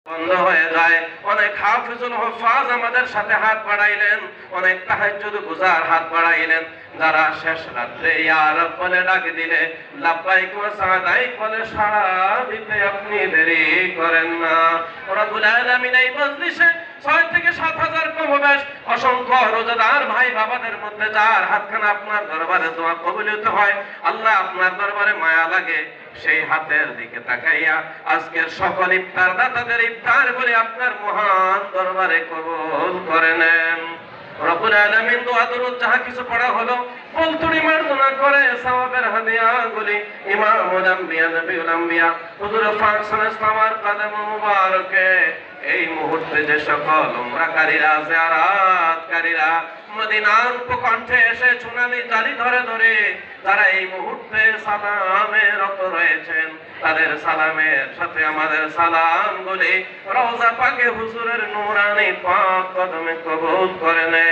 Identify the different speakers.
Speaker 1: বন্ধ হয়ে যায়। অনেক হাফিজুল হুফাজ আমাদের সাথে হাত বাড়াইলেন, অনেক তাহাজ্জুদ গুজার হাত বাড়াইলেন, যারা শেষ রাত্রে ইয়া রব বলে ডাক দিলে লাব্বাইক ওয়া সাদাইক বলে সাড়া দিতে আপনি দেরি করেন না। রব্বুল আলামিন এই মজলিসে ৬ থেকে ৭,০০০ কমবেশ অসংখ্য রোজাদার ভাই বাবাদের মধ্যে যার হাতখানা আপনার দরবারে দোয়া কবুলিত হয়, আল্লাহ আপনার দরবারে মায়া লাগে, সেই হাতের দিকে তাকাইয়া আজকের সকল ইফতার দাতাদের ইফতার বলে আপনার মহান দরবারে কবুল করে নেন। রব্বুল আলামিন দোয়া দরুদ যাহা কিছু পড়া হলো বলতুরি মার্জনা করে সওয়াবের হাদিয়াগুলি ইমামুল আম্বিয়া নবিউল আম্বিয়া হুজুর পাক সাল্লাল্লাহু আলাইহি কদম মুবারকে এই মুহূর্তে যে সকল উমরাকারীরা জিয়ারাতকারীরা মদিনার উপকণ্ঠে এসে সোনালী জালি ধরে ধরে যারা এই মুহূর্তে সালামে রত রয়েছেন, তাদের সালামের সাথে আমাদের সালাম বলে রওজা পাকে হুজুরের নূরানি পাক কদমে কবুল করে নেন।